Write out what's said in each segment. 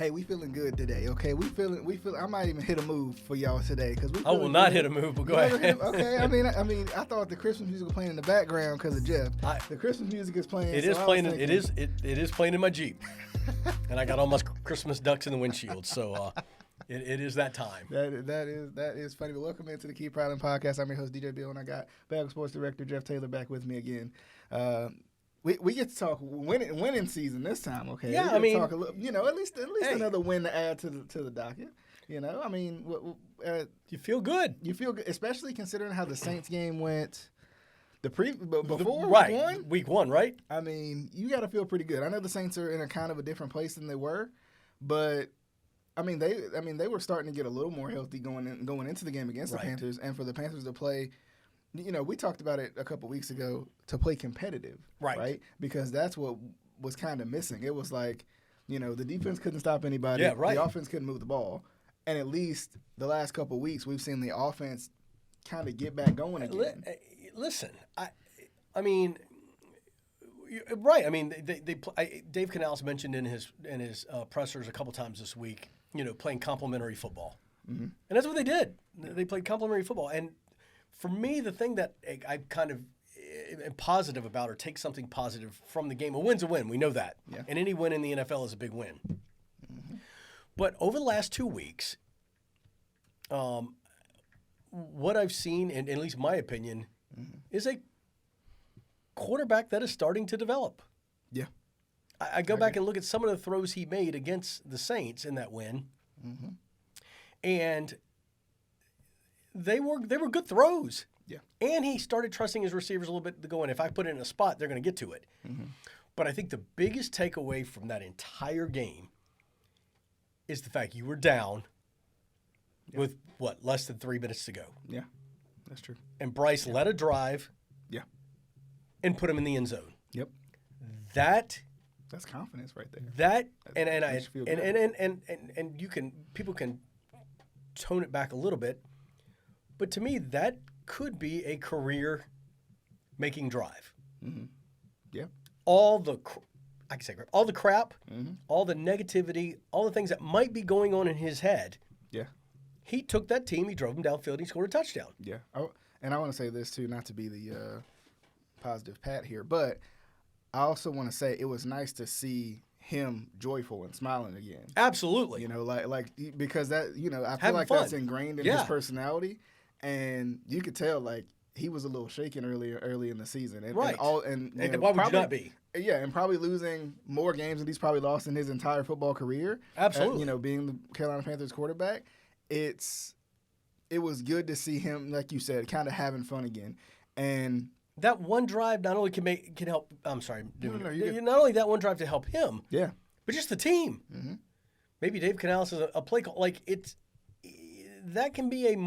hey, we feeling good today, okay? We feel. I might even hit a move for y'all today because we. I will not hit a move, but go ahead. Okay, I mean, I thought the Christmas music was playing in the background because of Jeff. The Christmas music is playing. It is playing. It is playing in my Jeep, and I got all my Christmas ducks in the windshield. So it is that time. That is funny. But welcome into the Keep Prowling podcast. I'm your host DJ Beal, and I got Bahakel Sports Director Jeff Taylor back with me again. We get to talk winning season this time, okay? Yeah, I mean, talk a little, at least another win to add to the docket. I mean, you feel good. You feel good, especially considering how the Saints game went. Before week one, right? I mean, you got to feel pretty good. I know the Saints are in a kind of a different place than they were, but I mean, they were starting to get a little more healthy going into the game against the Panthers, and for the Panthers to play. We talked about it a couple weeks ago, to play competitive, right? Because that's what was kind of missing. It was like, the defense couldn't stop anybody. Yeah, right. The offense couldn't move the ball. And at least the last couple weeks, we've seen the offense kind of get back going again. Listen, I mean, right. I mean, Dave Canales mentioned in his pressers a couple times this week, playing complementary football. Mm-hmm. And that's what they did. They played complementary football. And for me, the thing that I kind of am positive about or take something positive from the game, a win's a win. We know that. Yeah. And any win in the NFL is a big win. Mm-hmm. But over the last 2 weeks, what I've seen, and at least my opinion, is a quarterback that is starting to develop. Yeah. I go back and look at some of the throws he made against the Saints in that win. Mm-hmm. And they were good throws. Yeah. And he started trusting his receivers a little bit to go in. If I put it in a spot, they're going to get to it. Mm-hmm. But I think the biggest takeaway from that entire game is the fact you were down with, less than 3 minutes to go. Yeah, that's true. And Bryce led a drive. Yeah. And put him in the end zone. Yep. That's confidence right there. People can tone it back a little bit. But to me, that could be a career-making drive. Mm-hmm. Yeah. All the crap, mm-hmm. all the negativity, all the things that might be going on in his head. Yeah. He took that team, he drove them downfield, and he scored a touchdown. Yeah. And I want to say this, too, not to be the positive Pat here, but I also want to say it was nice to see him joyful and smiling again. Absolutely. Because that, I feel like that's ingrained in his personality. And you could tell, he was a little shaken early in the season. And, right. And why would you not be? Yeah, and probably losing more games than he's probably lost in his entire football career. Absolutely. Being the Carolina Panthers quarterback, it was good to see him, like you said, kind of having fun again. And that one drive not only can help. I'm sorry. Not only that one drive to help him. Yeah. But just the team. Mm-hmm. Maybe Dave Canales is a play call. That can be a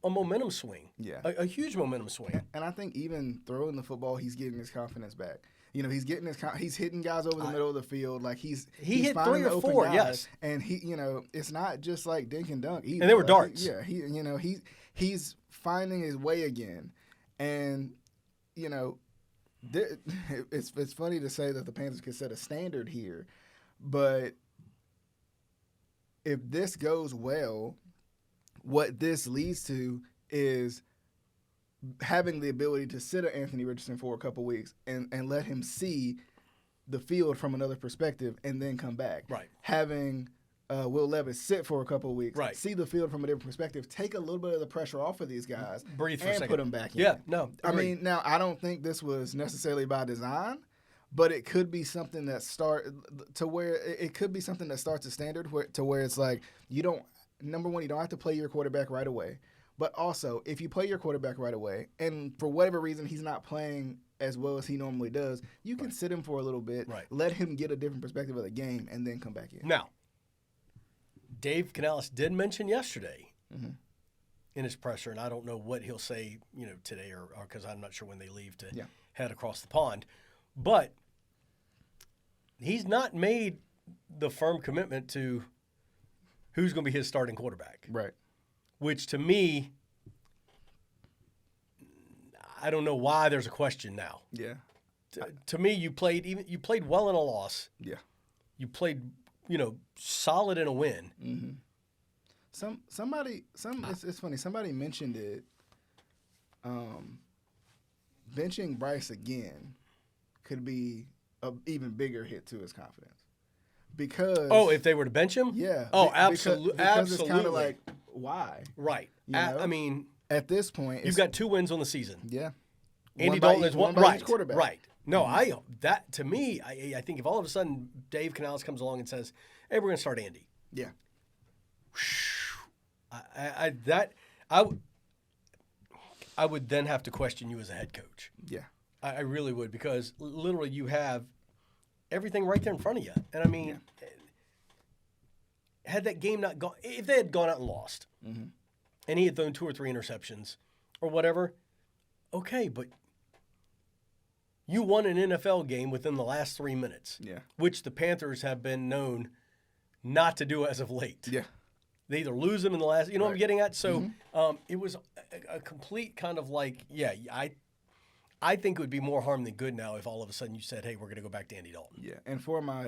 momentum swing. Yeah. A huge momentum swing. And I think even throwing the football, he's getting his confidence back. He's getting he's hitting guys over the middle of the field. He's hit finding 3 or 4, guys, yes. And it's not just like dink and dunk either. And they were darts. He's finding his way again. And, it's funny to say that the Panthers could set a standard here, but if this goes well, what this leads to is having the ability to sit at Anthony Richardson for a couple weeks and let him see the field from another perspective and then come back. Right. Having Will Levis sit for a couple weeks, right. See the field from a different perspective, take a little bit of the pressure off of these guys, breathe for a and second. Put them back in. Yeah, no. I mean, now I don't think this was necessarily by design, but it could be something that starts a standard to where it's like number one, you don't have to play your quarterback right away. But also, if you play your quarterback right away, and for whatever reason he's not playing as well as he normally does, you can sit him for a little bit, let him get a different perspective of the game, and then come back in. Now, Dave Canales did mention yesterday in his presser, and I don't know what he'll say, today or because I'm not sure when they leave to head across the pond, but he's not made the firm commitment to who's going to be his starting quarterback. Right. Which to me, I don't know why there's a question now. Yeah. To me, you played well in a loss. Yeah. You played solid in a win. Mm-hmm. It's funny. Somebody mentioned it. Benching Bryce again could be an even bigger hit to his confidence. Because if they were to bench him, yeah. Absolutely, because it's kind of like, why? Right. I mean, at this point, you've got 2 wins on the season. Yeah. Andy Dalton is one by each quarterback. Right. No, I think if all of a sudden Dave Canales comes along and says, "Hey, we're going to start Andy." Yeah. I would then have to question you as a head coach. Yeah. I really would, because literally you have everything right there in front of you. And I mean, had that game not gone, if they had gone out and lost, and he had thrown 2 or 3 interceptions or whatever, okay, but you won an NFL game within the last 3 minutes, which the Panthers have been known not to do as of late. Yeah. They either lose them in the last, what I'm getting at? So it was a complete kind of like, I think it would be more harm than good now if all of a sudden you said, hey, we're going to go back to Andy Dalton. Yeah, and for my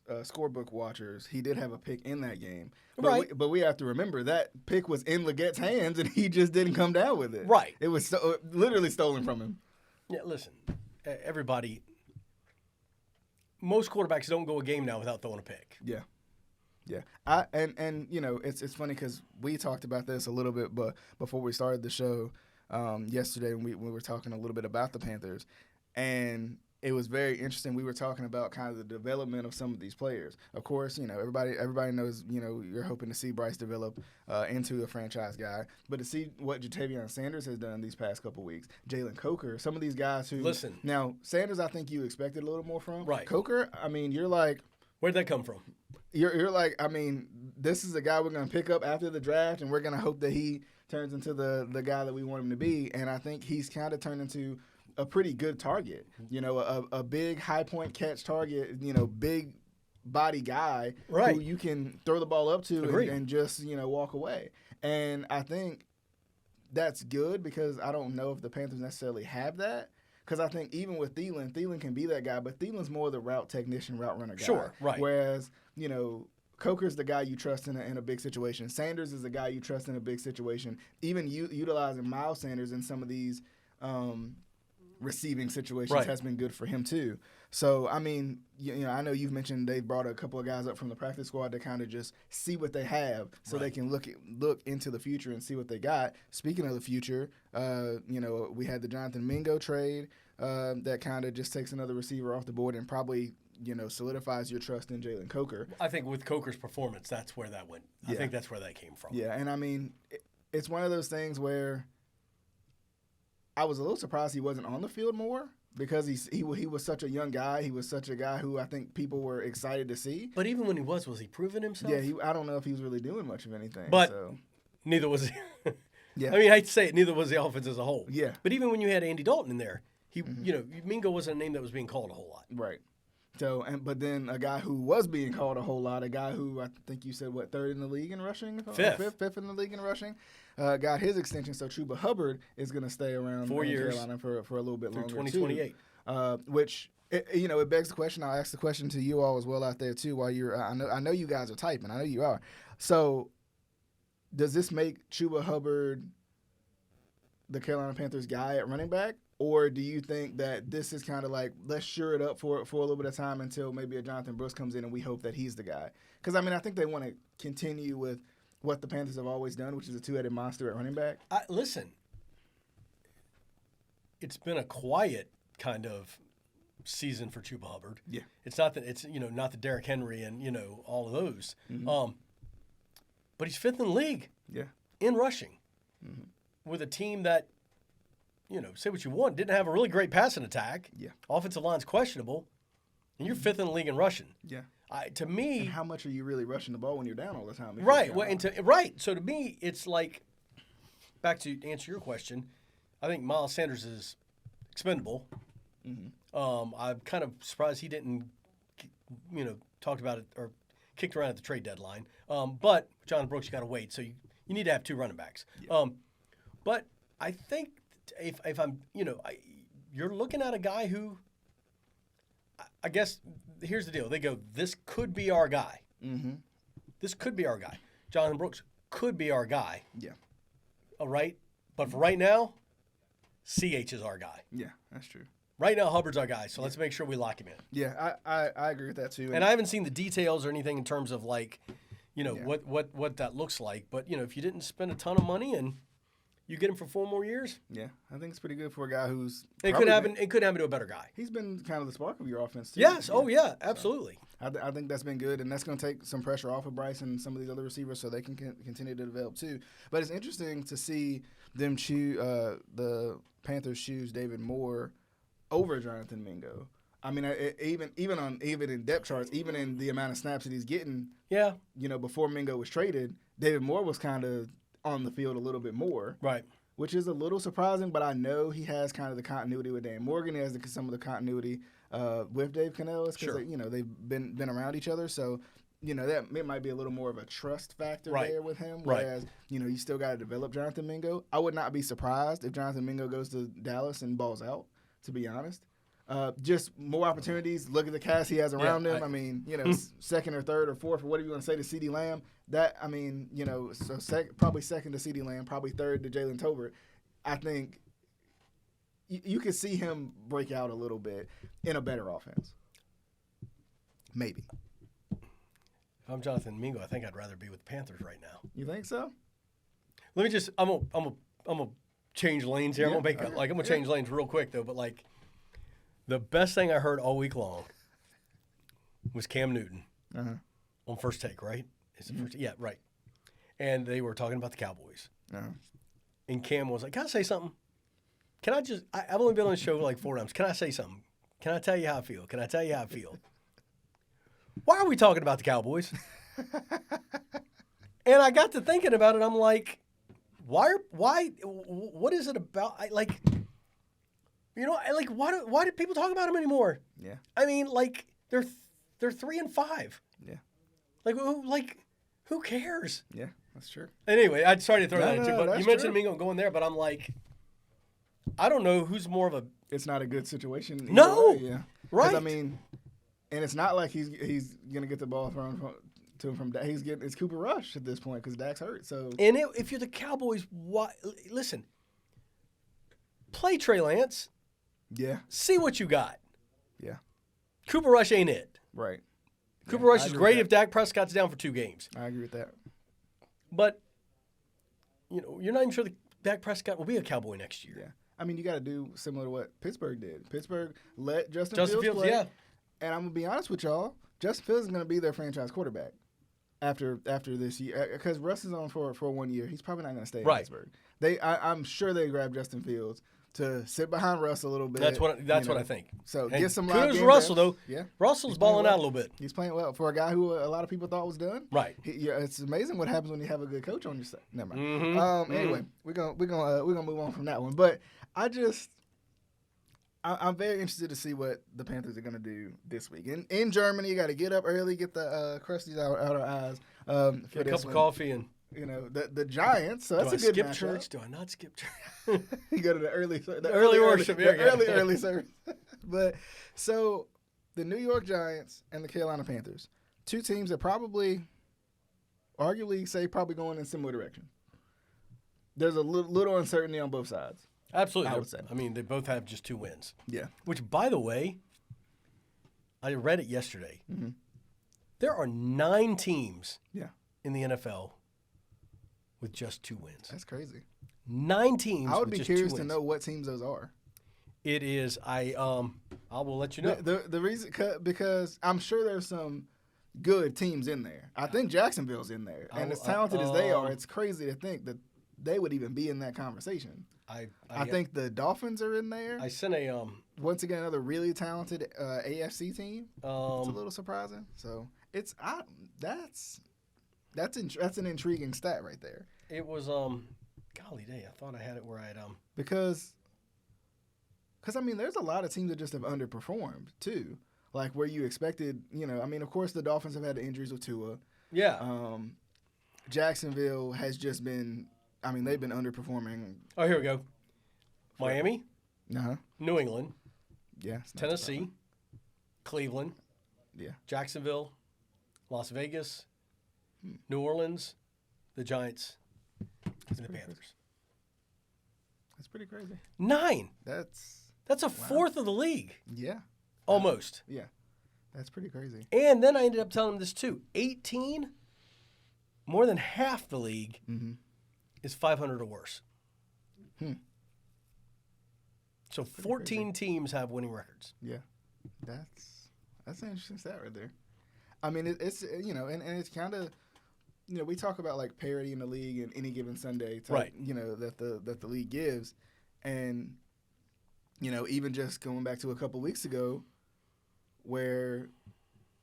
scorebook watchers, he did have a pick in that game. But we have to remember that pick was in Leggette's hands, and he just didn't come down with it. Right. It was literally stolen from him. Yeah, listen, everybody, most quarterbacks don't go a game now without throwing a pick. Yeah. Yeah, it's funny because we talked about this a little bit, but before we started the show yesterday, we were talking a little bit about the Panthers, and it was very interesting. We were talking about kind of the development of some of these players. Of course, everybody knows, you're hoping to see Bryce develop into a franchise guy, but to see what Jatavion Sanders has done these past couple weeks, Jalen Coker, some of these guys who now Sanders, I think you expected a little more from. Right. Coker, I mean, you're like, where'd that come from? You're like, I mean, this is a guy we're going to pick up after the draft, and we're going to hope that he turns into the guy that we want him to be. And I think he's kind of turned into a pretty good target. A big high point catch target. Big body guy who you can throw the ball up to and just walk away. And I think that's good because I don't know if the Panthers necessarily have that. Because I think even with Thielen can be that guy, but Thielen's more the route technician, route runner guy. Sure, right. Whereas, Coker's the guy you trust in a big situation. Sanders is the guy you trust in a big situation. Even utilizing Miles Sanders in some of these receiving situations has been good for him too. So, I mean, I know you've mentioned they brought a couple of guys up from the practice squad to kind of just see what they have so they can look into the future and see what they got. Speaking of the future, we had the Jonathan Mingo trade that kind of just takes another receiver off the board and probably, solidifies your trust in Jalen Coker. I think with Coker's performance, that's where that went. I think that's where that came from. Yeah, and I mean, it's one of those things where I was a little surprised he wasn't on the field more because he was such a young guy. He was such a guy who I think people were excited to see. But even when he was he proving himself? Yeah, I don't know if he was really doing much of anything. But neither was he. I mean, I hate to say it, neither was the offense as a whole. Yeah. But even when you had Andy Dalton in there, Mingo wasn't a name that was being called a whole lot. Right. So, but then a guy who was being called a whole lot, a guy who I think you said, third in the league in rushing? Fifth in the league in rushing, got his extension. So Chuba Hubbard is going to stay around 4 years. Carolina for a little bit longer, 2028. Which, it begs the question. I'll ask the question to you all as well out there, too, while you're I know you guys are typing. I know you are. So does this make Chuba Hubbard the Carolina Panthers guy at running back? Or do you think that this is kind of like, let's sure it up for a little bit of time until maybe a Jonathan Brooks comes in and we hope that he's the guy? Because, I mean, I think they want to continue with what the Panthers have always done, which is a two-headed monster at running back. Listen, it's been a quiet kind of season for Chuba Hubbard. Yeah. It's not that it's, not the Derrick Henry and, all of those. Mm-hmm. But he's fifth in the league. Yeah. In rushing. Mm-hmm. With a team that, say what you want, didn't have a really great passing attack. Yeah. Offensive line's questionable. And you're fifth in the league in rushing. Yeah. To me, and how much are you really rushing the ball when you're down all the time? Right. Well, So to me, it's like, back to answer your question, I think Miles Sanders is expendable. Mm-hmm. I'm kind of surprised he didn't, talked about it or kicked around at the trade deadline. But John Brooks, you got to wait. So you need to have 2 running backs. Yeah. But I think if I'm, you're looking at a guy who, I guess here's the deal. They go, this could be our guy. Mm-hmm. This could be our guy. Jonathan Brooks could be our guy. Yeah. All right? But for right now, CH is our guy. Yeah, that's true. Right now, Hubbard's our guy, so let's make sure we lock him in. Yeah, I agree with that too. And I haven't seen the details or anything in terms of what that looks like. But if you didn't spend a ton of money and you get him for 4 more years, yeah, I think it's pretty good for a guy who's it could happen to a better guy. He's been kind of the spark of your offense too. Yes. Yeah. Oh yeah, absolutely. So, I think that's been good, and that's going to take some pressure off of Bryce and some of these other receivers, so they can continue to develop too. But it's interesting to see them choose the Panthers choose David Moore over Jonathan Mingo. I mean, even in depth charts, even in the amount of snaps that he's getting. Yeah. Before Mingo was traded, David Moore was kind of on the field a little bit more. Right. Which is a little surprising, but I know he has kind of the continuity with Dan Morgan. He has some of the continuity with Dave Canales because they've been around each other. So, that it might be a little more of a trust factor there with him. Whereas, you still got to develop Jonathan Mingo. I would not be surprised if Jonathan Mingo goes to Dallas and balls out, to be honest. Just more opportunities. Look at the cast he has around him. I mean, second or third or fourth or whatever you want to say to CeeDee Lamb. Probably second to CeeDee Lamb, probably third to Jalen Tolbert. I think you could see him break out a little bit in a better offense. Maybe. If I'm Jonathan Mingo, I think I'd rather be with the Panthers right now. You think so? Let me just. I'm gonna change lanes here. I'm gonna change lanes real quick though. But the best thing I heard all week long was Cam Newton on First Take. Right? Yeah, right. And they were talking about the Cowboys. And Cam was like, "Can I say something? Can I just? I've only been on the show 4 times. Can I say something? Can I tell you how I feel? Can I tell you how I feel? Why are we talking about the Cowboys?" And I got to thinking about it. I'm like, why? What is it about? Why do people talk about them anymore? Yeah. I mean, they're 3-5. Yeah. Who cares? Yeah, that's true. Anyway, I'm sorry to throw that in too, but you mentioned true. Mingo going there, but I'm like, I don't know who's more of a. It's not a good situation. No. Yeah. Right. I mean, and it's not like he's gonna get the ball thrown to him from Dak. It's Cooper Rush at this point because Dak's hurt. So. And if you're the Cowboys, listen. Play Trey Lance. Yeah. See what you got. Yeah. Cooper Rush ain't it. Right. Cooper Rush is great if Dak Prescott's down for 2 games. I agree with that. But, you're not even sure that Dak Prescott will be a Cowboy next year. Yeah. I mean, you got to do similar to what Pittsburgh did. Pittsburgh let Justin Fields play. Yeah. And I'm going to be honest with y'all, Justin Fields is going to be their franchise quarterback after this year. Because Russ is on for 1 year. He's probably not going to stay in Pittsburgh. I'm sure they grabbed Justin Fields to sit behind Russ a little bit. That's what I think. So and get some live kudos game Russell reps. though. Yeah, Russell's balling out a little bit. He's playing well for a guy who a lot of people thought was done. Right. It's amazing what happens when you have a good coach on your side. Never mind. Mm-hmm. Anyway, we're gonna move on from that one. But I'm very interested to see what the Panthers are gonna do this week. In Germany, you got to get up early, get the crusties out our eyes. Get a cup of coffee and. The Giants. So that's a good skip matchup. church? Do I not skip church? You go to the early worship. Early service. But so the New York Giants and the Carolina Panthers, 2 teams that probably going in similar direction. There's a little uncertainty on both sides. Absolutely. I would say. I mean, they both have just 2 wins. Yeah. Which, by the way, I read it yesterday. Mm-hmm. There are 9 teams in the NFL with just 2 wins. That's crazy. 9 teams. I would be curious to know what teams those are. It is. I will let you know. The reason because I'm sure there's some good teams in there. I think Jacksonville's in there, and as talented as they are, it's crazy to think that they would even be in that conversation. I think the Dolphins are in there. I sent a once again another really talented AFC team. It's a little surprising. So that's an intriguing stat right there. It was golly day. I thought I had it where I had because I mean there's a lot of teams that just have underperformed too. Like where you expected, I mean of course the Dolphins have had the injuries with Tua. Yeah. Jacksonville has just been they've been underperforming. Oh, here we go. Miami. Uh-huh. New England. Yeah. Tennessee. Cleveland. Yeah. Jacksonville, Las Vegas, New Orleans, the Giants, and the Panthers. Crazy. That's pretty crazy. 9. That's a fourth of the league. Yeah. Almost. Yeah. That's pretty crazy. And then I ended up telling them this too. 18, more than half the league is 500 or worse. So 14 teams have winning records. Yeah. That's an interesting stat right there. I mean, it's you know, and it's kind of, you know, we talk about like parity in the league and any given Sunday type, right. you know, that the league gives. And, you know, even just going back to a couple weeks ago where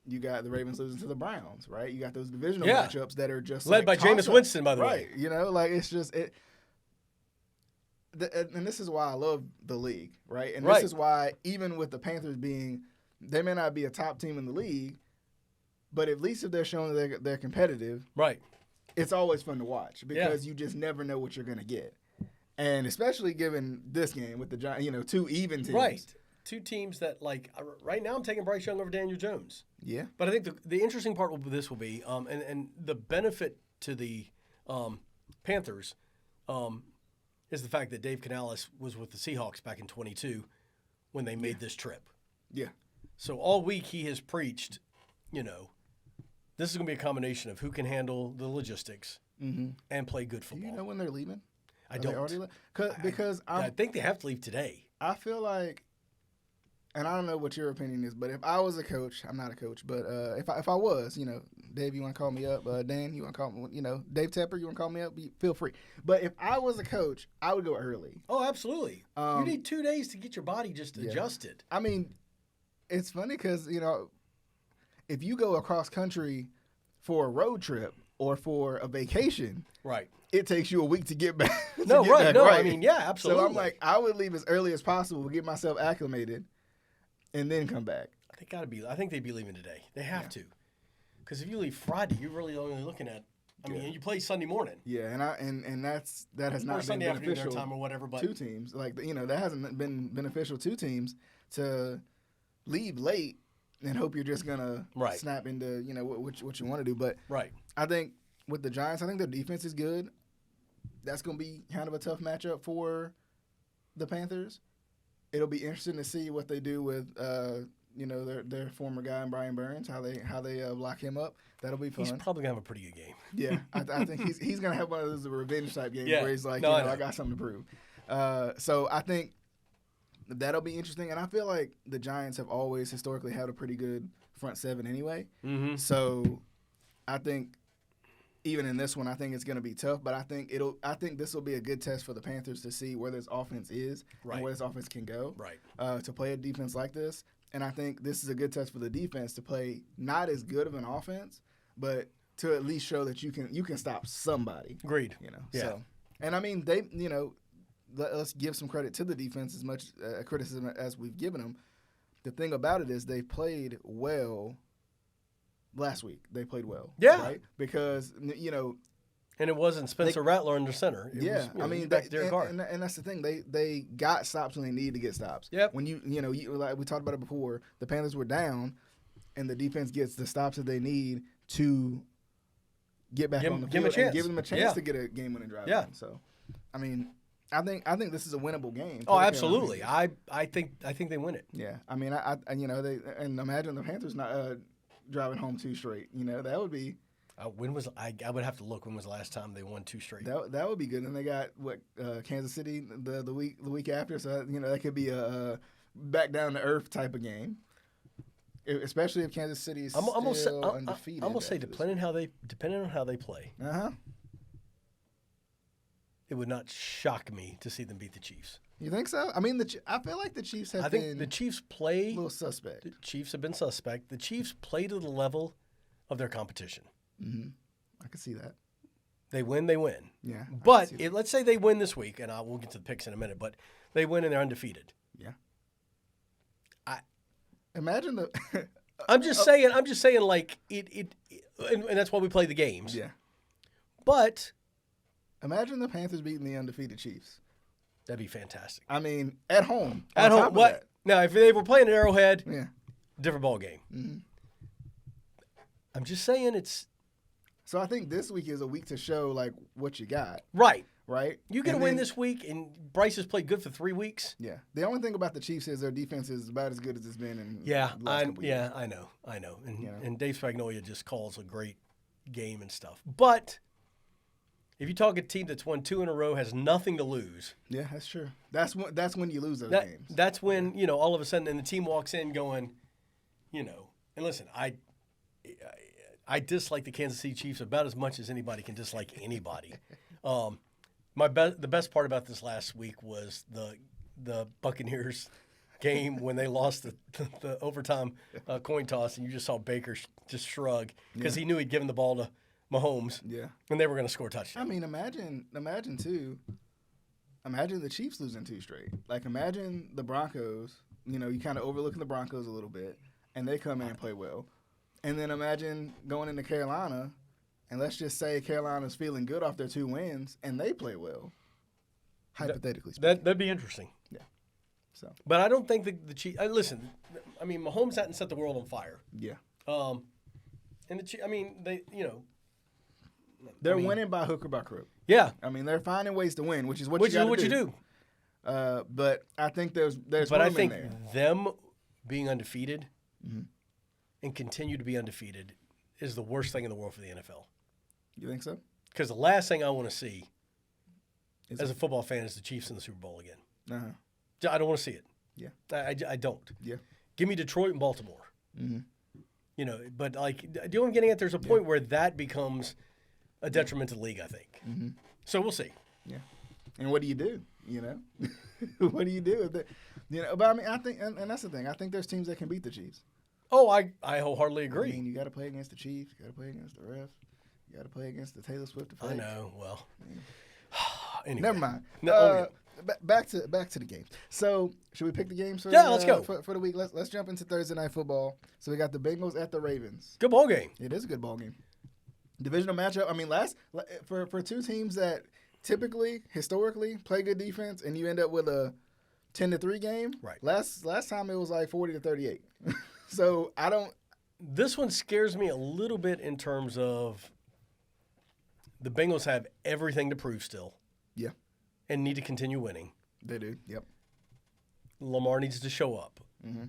you got the Ravens losing to the Browns, right? You got those divisional matchups that are just led by Jameis Winston, by the way. Right. You know, like it's just and this is why I love the league, right? And this is why even with the Panthers being, they may not be a top team in the league, but at least if they're showing that they're competitive, right? It's always fun to watch because you just never know what you're going to get. And especially given this game with the Giants, you know, 2 even teams. Right. 2 teams that, like, right now I'm taking Bryce Young over Daniel Jones. Yeah. But I think the interesting part will be, and the benefit to the Panthers is the fact that Dave Canales was with the Seahawks back in 22 when they made this trip. Yeah. So all week he has preached, you know, this is going to be a combination of who can handle the logistics and play good football. Do you know when they're leaving? I don't. Because I think they have to leave today. I feel like, and I don't know what your opinion is, but if I was a coach, I'm not a coach, but if I was, you know, Dave, you want to call me up? Dan, you want to call me? You know, Dave Tepper, you want to call me up? Feel free. But if I was a coach, I would go early. Oh, absolutely. You need 2 days to get your body just adjusted. I mean, it's funny because, you know, if you go across country for a road trip or for a vacation, right, it takes you a week to get back. I mean, yeah, absolutely. So I'm like, I would leave as early as possible to get myself acclimated, and then come back. I think they'd be leaving today. They have to, because if you leave Friday, you're really only looking at. I mean, you play Sunday morning. Yeah, and that has not Sunday been beneficial afternoon time or whatever. But 2 teams, like, you know, that hasn't been beneficial 2 teams to leave late and hope you're just gonna snap into, you know, what you want to do. But I think with the Giants, I think their defense is good. That's going to be kind of a tough matchup for the Panthers. It'll be interesting to see what they do with, you know, their former guy, Brian Burns, how they lock him up. That'll be fun. He's probably going to have a pretty good game. Yeah, I think he's going to have one of those revenge type games where he's like, I got something to prove. So I think that'll be interesting. And I feel like the Giants have always historically had a pretty good front 7 anyway. Mm-hmm. So I think even in this one, I think it's going to be tough. But I think this will be a good test for the Panthers to see where this offense is and where this offense can go. To play a defense like this. And I think this is a good test for the defense to play not as good of an offense, but to at least show that you can stop somebody. Agreed. You know. Yeah. So, and I mean, they, you know, let's give some credit to the defense as much criticism as we've given them. The thing about it is they played well last week. They played well. Yeah. Right? Because, you know. And it wasn't Spencer Rattler under center. It was, I mean, and that's the thing. They got stops when they needed to get stops. Yep. When you like we talked about it before, the Panthers were down, and the defense gets the stops that they need to get back on the field and give them a chance to get a game-winning drive. Yeah. So, I mean, I think this is a winnable game. Oh, absolutely. I think they win it. Yeah. I mean, I you know, and imagine the Panthers not driving home 2 straight. You know, that would be. I would have to look. When was the last time they won 2 straight? That would be good. And they got Kansas City the week after. So you know that could be a back down to earth type of game. Especially if Kansas City is still undefeated. I'm gonna say depending on how they play. It would not shock me to see them beat the Chiefs. You think so? I mean, I feel like the Chiefs have been. I think the Chiefs play a little suspect. The Chiefs have been suspect. The Chiefs play to the level of their competition. Mm-hmm. I can see that. They win, they win. Yeah. But let's say they win this week, and we'll get to the picks in a minute, but they win and they're undefeated. Yeah. Imagine the I'm just saying like it and that's why we play the games. Yeah. But imagine the Panthers beating the undefeated Chiefs. That'd be fantastic. I mean, at home. At home. What? Now, if they were playing at Arrowhead, yeah, different ball game. Mm-hmm. I'm just saying it's So I think this week is a week to show like what you got. right. Right? You get a win this week, and Bryce has played good for 3 weeks. Yeah. The only thing about the Chiefs is their defense is about as good as it's been in the last couple years. Yeah, I know. And Dave Spagnuolo just calls a great game and stuff. But if you talk a team that's won 2 in a row, has nothing to lose. Yeah, that's true. That's when you lose those games. That's when, all of a sudden, and the team walks in going, and listen, I dislike the Kansas City Chiefs about as much as anybody can dislike anybody. The best part about this last week was the Buccaneers game when they lost the overtime coin toss, and you just saw Baker just shrug because he knew he'd given the ball to Mahomes. Yeah, and they were going to score a touchdown. I mean, imagine the Chiefs losing 2 straight. Like, imagine the Broncos. You kind of overlooking the Broncos a little bit, and they come in and play well. And then imagine going into Carolina. And let's just say Carolina's feeling good off their 2 wins, and they play well, hypothetically speaking. That'd be interesting. Yeah. So, but I don't think the Chiefs. Listen, I mean, Mahomes hadn't set the world on fire. Yeah. And the Chiefs. I mean, they're winning by hook or by crook. Yeah. I mean, they're finding ways to win, which is what you do. But I think there's. But I think them being undefeated and continue to be undefeated is the worst thing in the world for the NFL. You think so? Because the last thing I want to see as a football fan is the Chiefs in the Super Bowl again. Uh-huh. I don't want to see it. Yeah. I don't. Yeah. Give me Detroit and Baltimore. Mm-hmm. But like, do you know what I'm getting at? There's a point where that becomes a detriment to the league, I think. Mm-hmm. So we'll see. Yeah. And what do you do? What do you do? But I mean, I think, and that's the thing. I think there's teams that can beat the Chiefs. Oh, I wholeheartily agree. I mean, you got to play against the Chiefs. You got to play against the refs. You got to play against the Taylor Swift effect. I know. Well, anyway. Never mind. Back to the games. So, should we pick the games? Let's go for the week. Let's jump into Thursday Night Football. So we got the Bengals at the Ravens. Good ball game. It is a good ball game. Divisional matchup. I mean, for 2 teams that typically, historically, play good defense, and you end up with a 10-3 game. Right. Last time it was like 40-38. So I don't. This one scares me a little bit in terms of the Bengals have everything to prove still. Yeah. And need to continue winning. They do. Yep. Lamar needs to show up. Mm-hmm.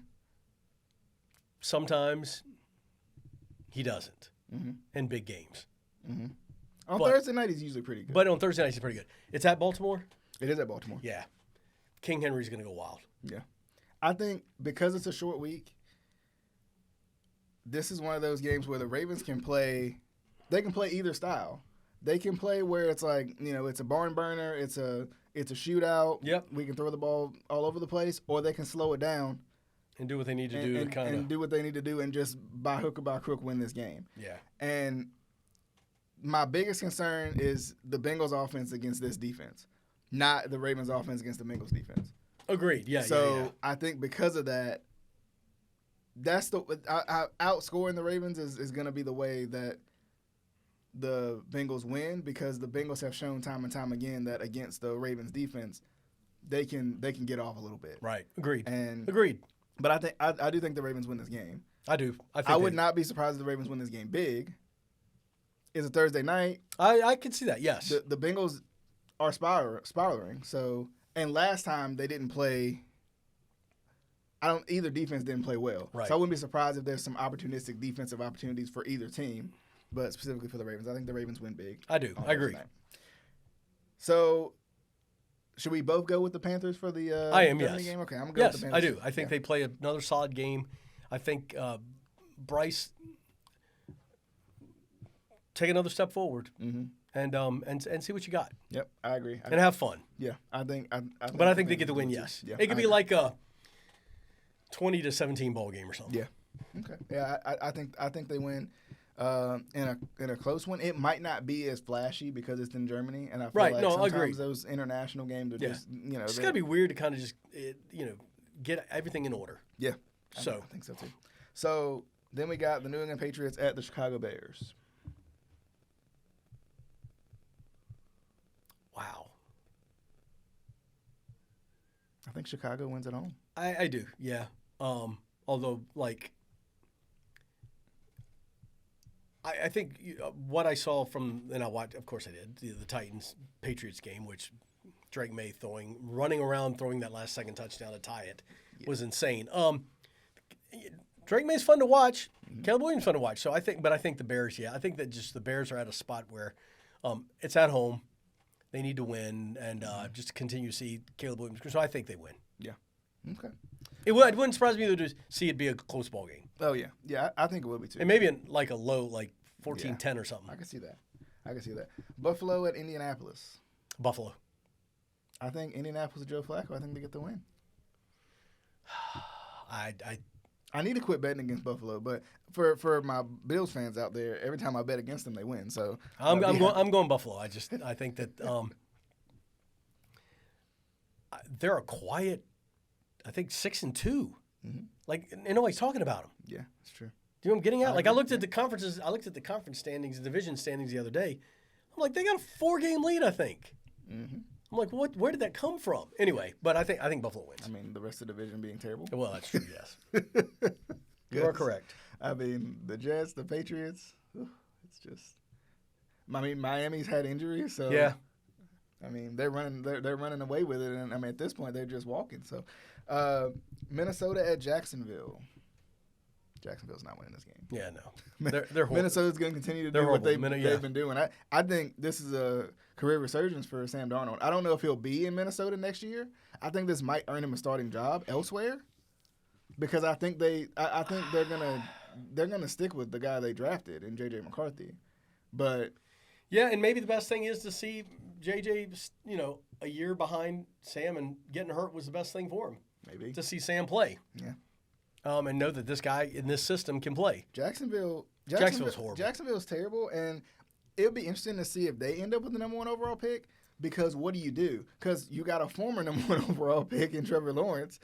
Sometimes he doesn't in big games. Mm-hmm. On Thursday night, he's usually pretty good. But on Thursday night, he's pretty good. It's at Baltimore? It is at Baltimore. Yeah. King Henry's going to go wild. Yeah. I think because it's a short week, this is one of those games where the Ravens can play. They can play either style. They can play where it's like, it's a barn burner, it's a shootout. Yep. We can throw the ball all over the place, or they can slow it down and do what they need to do and do what they need to do and just by hook or by crook win this game. Yeah. And my biggest concern is the Bengals offense against this defense, not the Ravens offense against the Bengals defense. Agreed. Yeah. So I think because of that, that's outscoring the Ravens is going to be the way that the Bengals win, because the Bengals have shown time and time again that against the Ravens defense, they can get off a little bit. Right. Agreed. Agreed. But I do think the Ravens win this game. I do. I would not be surprised if the Ravens win this game big. It's a Thursday night. I can see that. Yes. The Bengals are spiraling. So, and last time they didn't play. Either defense didn't play well. Right. So I wouldn't be surprised if there's some opportunistic defensive opportunities for either team, but specifically for the Ravens. I think the Ravens win big. I do. I agree. So, should we both go with the Panthers for the I am, yes. game? Okay, I'm going to go with the Panthers. I do. I think they play another solid game. I think Bryce take another step forward and see what you got. Yep, I agree. And have fun. Yeah, I think they get the win, yes. Yeah, it could be like a 20-17 ball game or something. Yeah. Okay. Yeah, I think they win in a close one. It might not be as flashy because it's in Germany, and I feel like sometimes those international games are just it's gotta be weird to kind of just get everything in order. Yeah. I think so too. So then we got the New England Patriots at the Chicago Bears. Wow. I think Chicago wins at home. I do, yeah. Although, like, I think what I saw from, and I watched, of course I did, the Titans-Patriots game, which Drake May running around, throwing that last second touchdown to tie it was insane. Drake May's fun to watch. Caleb Williams fun to watch. So I think the Bears, I think that just the Bears are at a spot where it's at home. They need to win and just continue to see Caleb Williams. So I think they win. Yeah. Okay. It wouldn't surprise me to see it be a close ball game. Oh, yeah. Yeah, I think it would be, too. And maybe in like a low, like 14-10 or something. I can see that. Buffalo at Indianapolis. Buffalo. I think Indianapolis with Joe Flacco, I think they get the win. I need to quit betting against Buffalo, but for my Bills fans out there, every time I bet against them, they win. So I'm going Buffalo. I think that they're a quiet. I think 6-2. Mm-hmm. Like, and nobody's talking about them. Yeah, that's true. Do you know what I'm getting at? Like, I looked at the conferences. I looked at the conference standings, the division standings the other day. I'm like, they got a 4-game lead, I think. Mm-hmm. I'm like, what? Where did that come from? Anyway, but I think Buffalo wins. I mean, the rest of the division being terrible. Well, that's true. Yes, you are correct. I mean, the Jets, the Patriots. It's just. I mean, Miami's had injuries, so yeah. I mean, they're running away with it, and I mean, at this point, they're just walking. So, Minnesota at Jacksonville. Jacksonville's not winning this game. Yeah, no. They're horrible. Minnesota's going to continue to do what they've been doing. I think this is a career resurgence for Sam Darnold. I don't know if he'll be in Minnesota next year. I think this might earn him a starting job elsewhere because I think they're gonna stick with the guy they drafted in J.J. McCarthy. But yeah, and maybe the best thing is to see J.J. a year behind Sam, and getting hurt was the best thing for him. Maybe to see Sam play. Yeah. And know that this guy in this system can play. Jacksonville's horrible. Jacksonville's terrible, and it'll be interesting to see if they end up with the number 1 overall pick. Because what do? Because you got a former number 1 overall pick in Trevor Lawrence,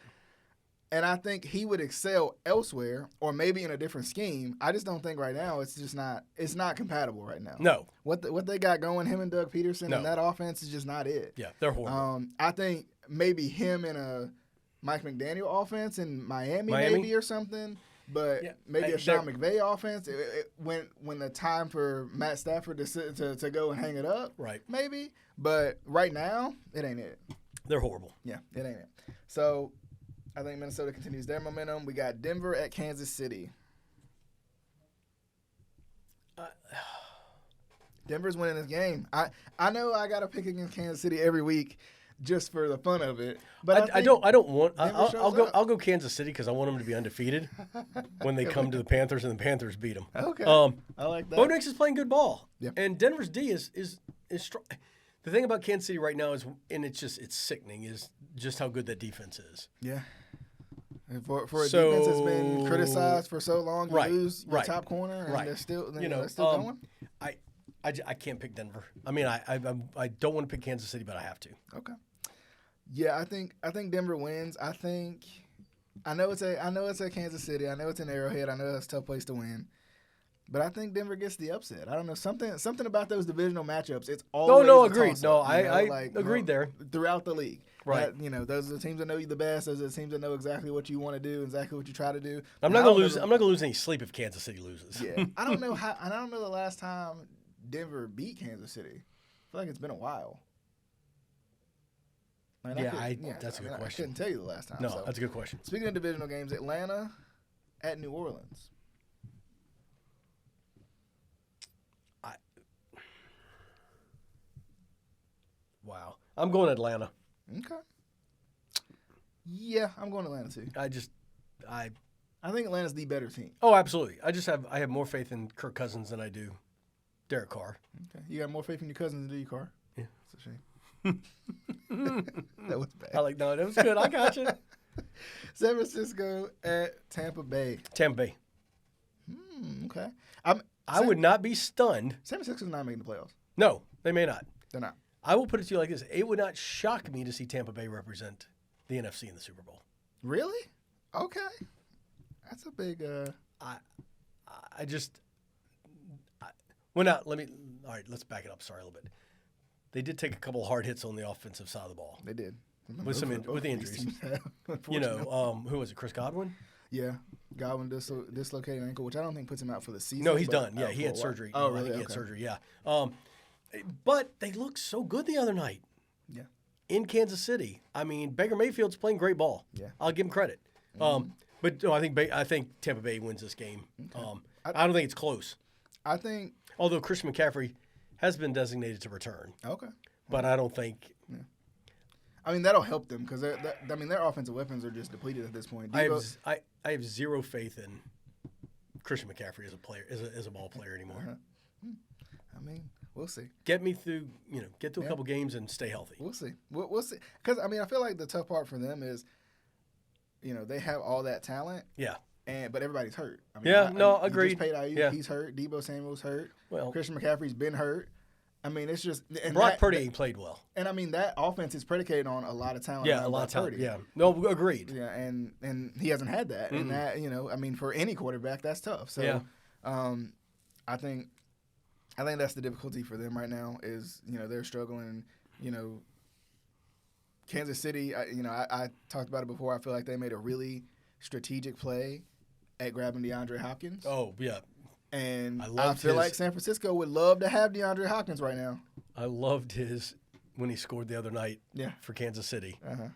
and I think he would excel elsewhere or maybe in a different scheme. I just don't think right now it's just not. It's not compatible right now. No. What they got going, him and Doug Peterson and that offense is just not it. Yeah, they're horrible. I think maybe him in a Mike McDaniel offense in Miami maybe or something, but maybe a Sean McVay offense when the time for Matt Stafford to go and hang it up, right? Maybe, but right now it ain't it. They're horrible. Yeah, it ain't it. So I think Minnesota continues their momentum. We got Denver at Kansas City. Denver's winning this game. I know I got to pick against Kansas City every week. Just for the fun of it, but I don't want. I'll go Kansas City because I want them to be undefeated when they come to the Panthers and the Panthers beat them. Okay, I like that. Bo Nix is playing good ball, yeah. And Denver's D is strong. The thing about Kansas City right now is, and it's sickening, is just how good that defense is. Yeah, and for a defense that's been criticized for so long, you lose your top corner, and they're still going. I can't pick Denver. I mean, I don't want to pick Kansas City, but I have to. Okay. Yeah, I think Denver wins. I know it's at Kansas City. I know it's in Arrowhead. I know it's a tough place to win. But I think Denver gets the upset. I don't know, something about those divisional matchups. It's always agreed. No, I agreed there. Throughout the league. Right. Those are the teams that know you the best. Those are the teams that know exactly what you want to do, exactly what you try to do. I'm not going to lose any sleep if Kansas City loses. Yeah. I don't know the last time Denver beat Kansas City. I feel like it's been a while. That's a good question. I couldn't tell you the last time. No, that's a good question. Speaking of divisional games, Atlanta at New Orleans. Wow. I'm going Atlanta. Okay. Yeah, I'm going Atlanta too. I think Atlanta's the better team. Oh, absolutely. I have more faith in Kirk Cousins than I do Derek Carr. Okay. You got more faith in your Cousins than do you, Carr? Yeah. It's a shame. That was bad. No, that was good. I got you. San Francisco at Tampa Bay. Tampa Bay. Okay. I would not be stunned. San Francisco's not making the playoffs. No, they may not. They're not. I will put it to you like this. It would not shock me to see Tampa Bay represent the NFC in the Super Bowl. Really? Okay. That's a big... All right, let's back it up. Sorry, a little bit. They did take a couple of hard hits on the offensive side of the ball. They did. With the injuries. Who was it, Chris Godwin? Yeah. Godwin dislocated ankle, which I don't think puts him out for the season. No, he's done. Yeah, he had surgery. Oh, I really? think he had Okay. surgery, yeah. But they looked so good the other night. Yeah. In Kansas City. I mean, Baker Mayfield's playing great ball. Yeah. I'll give him credit. But no, I think Tampa Bay wins this game. Okay. I don't think it's close. I think. Although Christian McCaffrey has been designated to return. Okay. But I don't think. Yeah. I mean, that'll help them because their offensive weapons are just depleted at this point. I have zero faith in Christian McCaffrey as a player, as a ball player anymore. Uh-huh. I mean, we'll see. Get me through, get through a couple games and stay healthy. We'll see. We'll see. Because I mean, I feel like the tough part for them is, they have all that talent. Yeah. But everybody's hurt. I mean, agreed. Just paid Ayuk, yeah. He's hurt. Debo Samuel's hurt. Well, Christian McCaffrey's been hurt. I mean, it's just Brock Purdy ain't played well. And I mean, that offense is predicated on a lot of talent. Yeah, a lot of talent. Purdy. Yeah, no, agreed. Yeah, and he hasn't had that, and that I mean, for any quarterback, that's tough. So, yeah. I think that's the difficulty for them right now is they're struggling. Kansas City, I talked about it before. I feel like they made a really strategic play at grabbing DeAndre Hopkins. Oh yeah. And I feel like San Francisco would love to have DeAndre Hopkins right now. I loved when he scored the other night for Kansas City. Uh-huh.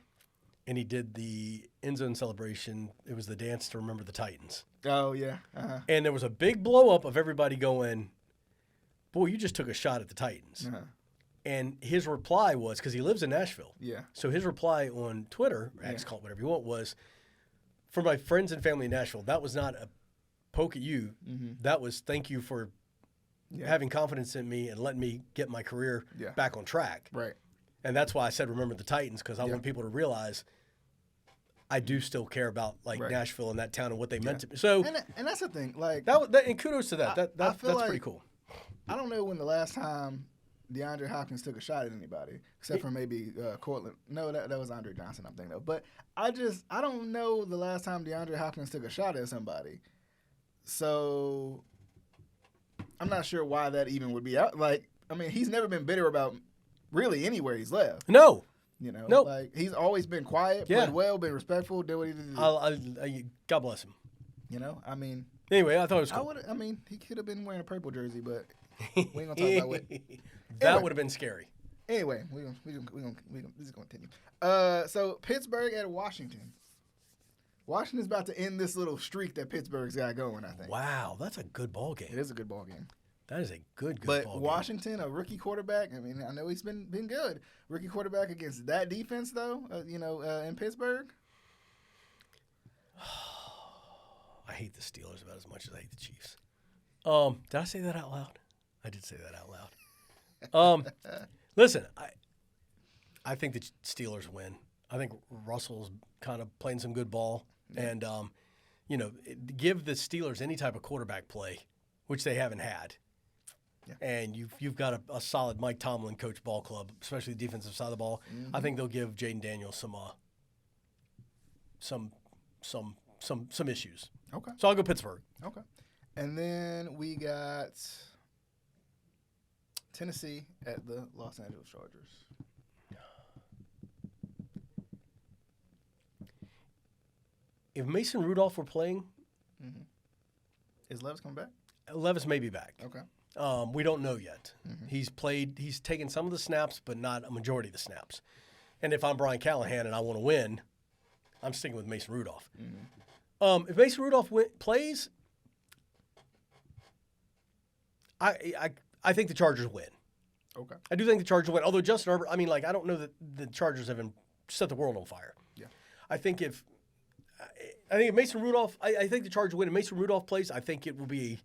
And he did the end zone celebration. It was the dance to remember the Titans. Oh, yeah. Uh-huh. And there was a big blow up of everybody going, boy, you just took a shot at the Titans. Uh-huh. And his reply was, because he lives in Nashville. Yeah. So his reply on Twitter, X, call it whatever you want, was, for my friends and family in Nashville, that was not a poke at you. Mm-hmm. That was thank you for having confidence in me and letting me get my career back on track. Right. And that's why I said remember the Titans, because I want people to realize I do still care about Nashville and that town and what they meant to me. So and that's the thing, like that and kudos to that. That's like, pretty cool. I don't know when the last time DeAndre Hopkins took a shot at anybody, except for maybe Cortland. No, that was Andre Johnson, I'm thinking of. But I don't know the last time DeAndre Hopkins took a shot at somebody. So I'm not sure why that even would be out. Like, I mean, he's never been bitter about really anywhere he's left. No. Nope. Like, he's always been quiet, played well, been respectful, did what he did. God bless him. I mean. Anyway, I thought it was cool. I mean, he could have been wearing a purple jersey, but we ain't gonna talk about it. That would have been scary. Anyway, we're just gonna continue. So Pittsburgh at Washington. Washington's about to end this little streak that Pittsburgh's got going, I think. Wow, that's a good ball game. It is a good ball game. That is a good ball game. But Washington, a rookie quarterback, I mean, I know he's been good. Rookie quarterback against that defense, though, in Pittsburgh. I hate the Steelers about as much as I hate the Chiefs. Did I say that out loud? I did say that out loud. Listen, I think the Steelers win. I think Russell's kind of playing some good ball. And, give the Steelers any type of quarterback play, which they haven't had. Yeah. And you've got a solid Mike Tomlin coach ball club, especially the defensive side of the ball. Mm-hmm. I think they'll give Jaden Daniels some issues. Okay. So I'll go Pittsburgh. Okay. And then we got Tennessee at the Los Angeles Chargers. If Mason Rudolph were playing, is Levis coming back? Levis may be back. Okay. We don't know yet. Mm-hmm. He's taken some of the snaps, but not a majority of the snaps. And if I'm Brian Callahan and I want to win, I'm sticking with Mason Rudolph. Mm-hmm. If Mason Rudolph plays, I think the Chargers win. Okay. I do think the Chargers win. Although Justin Herbert, I mean, I don't know that the Chargers have set the world on fire. Yeah. I think if Mason Rudolph, I think the Chargers win. If Mason Rudolph plays, I think it will be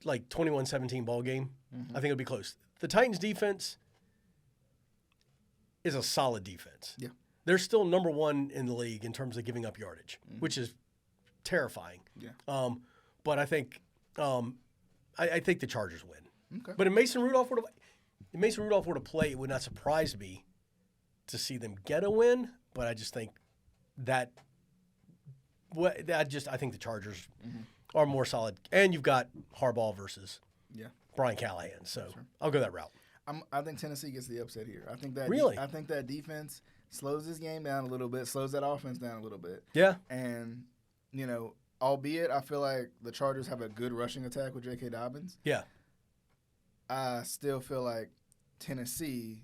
21-17 ball game. Mm-hmm. I think it'll be close. The Titans defense is a solid defense. Yeah. They're still number one in the league in terms of giving up yardage, which is terrifying. Yeah. But I think I think the Chargers win. Okay. But if Mason Rudolph were to play, it would not surprise me to see them get a win. But I just think that I think the Chargers are more solid, and you've got Harbaugh versus Brian Callahan. So I'll go that route. I think Tennessee gets the upset here. I think that really. I think that defense slows this game down a little bit, slows that offense down a little bit. Yeah. And you know, albeit I feel like the Chargers have a good rushing attack with J.K. Dobbins. Yeah. I still feel like Tennessee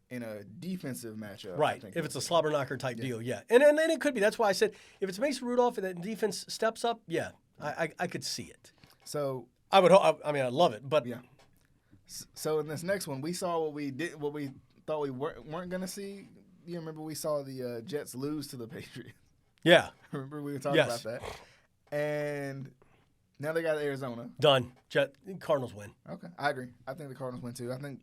in a defensive matchup. Right. If it's a slobber knocker type deal, yeah. And it could be. That's why I said if it's Mason Rudolph and that defense steps up, yeah, I could see it. So I would. I mean, I love it, but yeah. So in this next one, we saw what we thought we weren't going to see. You remember we saw the Jets lose to the Patriots. Yeah. Remember we were talking about that. And now they got Arizona. Done. Cardinals win. Okay, I agree. I think the Cardinals win too. I think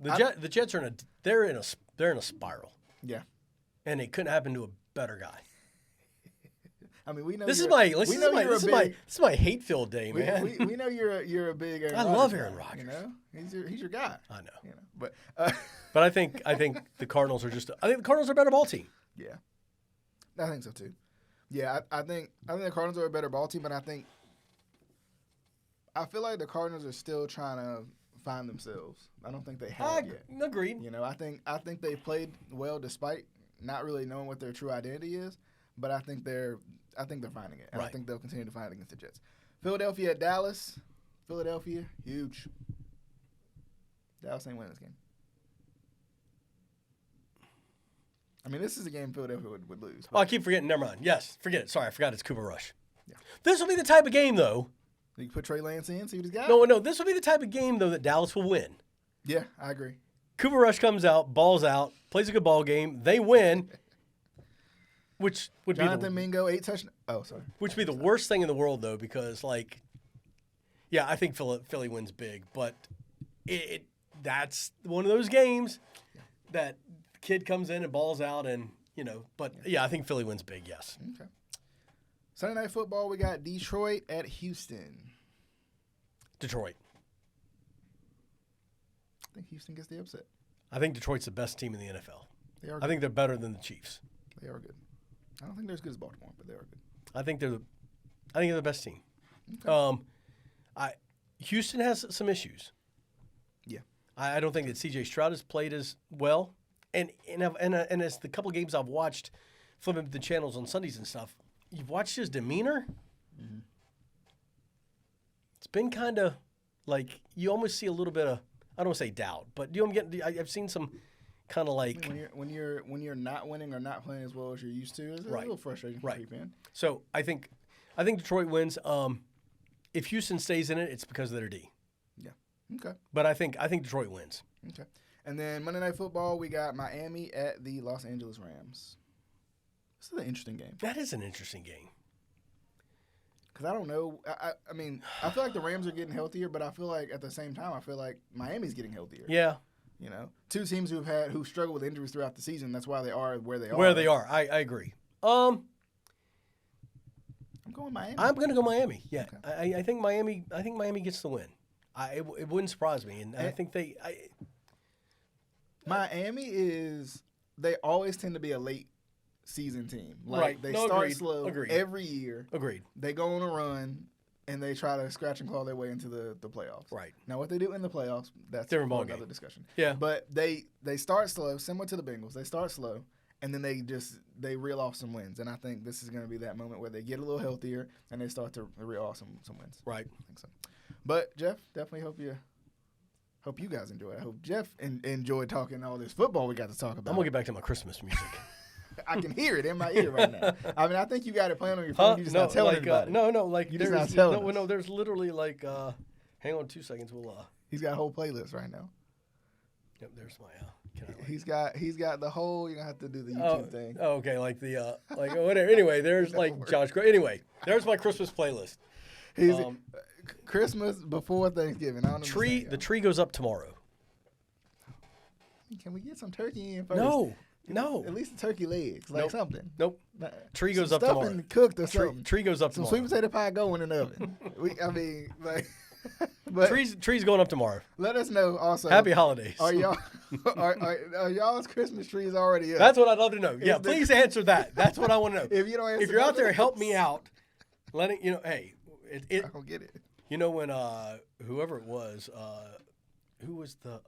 the Jets are they're in a spiral. Yeah. And it couldn't happen to a better guy. I mean, we know this is my hate-filled day, man. We know you're a big Aaron I Rodgers love Aaron guy, Rodgers. You know, he's your guy. I know. You know, but I think the Cardinals are I think the Cardinals are a better ball team. Yeah, I think so too. Yeah, I think the Cardinals are a better ball team, but I feel like the Cardinals are still trying to find themselves. I don't think they have yet. Agreed. You know, I think they've played well despite not really knowing what their true identity is, but I think they're finding it, and I think they'll continue to find it against the Jets. Philadelphia at Dallas. Philadelphia, huge. Dallas ain't winning this game. I mean, this is a game Philadelphia would lose. Oh, I keep forgetting. Never mind. Yes, forget it. Sorry, I forgot it's Cooper Rush. Yeah. This will be the type of game, though. You can put Trey Lance in, see what he's got? No. This will be the type of game, though, that Dallas will win. Yeah, I agree. Cooper Rush comes out, balls out, plays a good ball game. They win, which would Jonathan Mingo, 8 touchdowns. Oh, sorry. Which would be the worst thing in the world, though, because, yeah, I think Philly wins big, but that's one of those games that kid comes in and balls out and, but, yeah, I think Philly wins big, yes. Okay. Sunday Night Football, we got Detroit at Houston. Detroit. I think Houston gets the upset. I think Detroit's the best team in the NFL. They are good. I think they're better than the Chiefs. They are good. I don't think they're as good as Baltimore, but they are good. I think they're the best team. Okay. Houston has some issues. Yeah. I don't think that C.J. Stroud has played as well. And as the couple of games I've watched, flipping the channels on Sundays and stuff, you've watched his demeanor. Mm-hmm. It's been kind of like you almost see a little bit of, I don't want to say doubt, but I've seen some kind of like when you're not winning or not playing as well as you're used to, it's a little frustrating for people. So I think Detroit wins. If Houston stays in it, it's because of their D. Yeah. Okay. But I think Detroit wins. Okay. And then Monday Night Football, we got Miami at the Los Angeles Rams. This is an interesting game. That is an interesting game. Because I don't know. I mean, I feel like the Rams are getting healthier, but I feel like at the same time, I feel like Miami's getting healthier. Yeah. Two teams who struggled with injuries throughout the season. That's why they are where they are. Where they are. I agree. I'm going Miami. I'm going to go Miami. Yeah. Okay. I think Miami gets the win. It wouldn't surprise me. And I think Miami they always tend to be a late season team. They start agreed. slow every year. Agreed. They go on a run and they try to scratch and claw their way into the playoffs. Right. Now what they do in the playoffs, that's different ball another game. Discussion. Yeah. But they start slow, similar to the Bengals. They start slow and then they reel off some wins. And I think this is going to be that moment where they get a little healthier and they start to reel off some wins. Right. I think so. But Jeff, definitely hope you guys enjoy it. I hope Jeff enjoyed talking all this football we got to talk about. I'm going to get back to my Christmas music. I can hear it in my ear right now. I mean, I think you got it playing on your phone. You just not telling anybody. There's literally hang on 2 seconds. He's got a whole playlist right now. Yep, there's my. He's got the whole. You're gonna have to do the YouTube thing. Oh, okay, whatever. Anyway, there's Josh. Anyway, there's my Christmas playlist. Christmas before Thanksgiving. I don't the tree goes up tomorrow. Can we get some turkey in first? No. At least the turkey legs, something. Nope. Tree goes up tomorrow. Stuffing cooked or something. Tree goes up some tomorrow. Some sweet potato pie going in the oven. But tree's going up tomorrow. Let us know also. Happy holidays. Are y'all's Christmas trees already up? That's what I'd love to know. Yeah, please answer that. That's what I want to know. If you don't answer, if you're out there, help me out. Hey, I don't get it. When whoever it was, who was the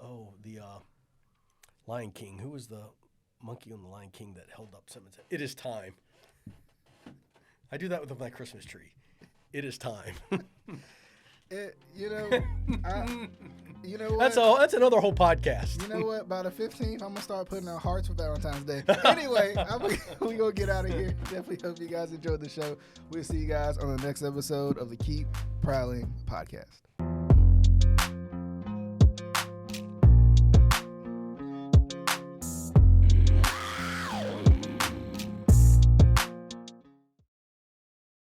Lion King? Who was the monkey on the Lion King that held up Simmons? It is time. I do that with my Christmas tree. It is time. You know what? That's another whole podcast. You know what? By the 15th, I'm going to start putting out hearts for Valentine's Day. Anyway, we going to get out of here. Definitely hope you guys enjoyed the show. We'll see you guys on the next episode of the Keep Prowling podcast.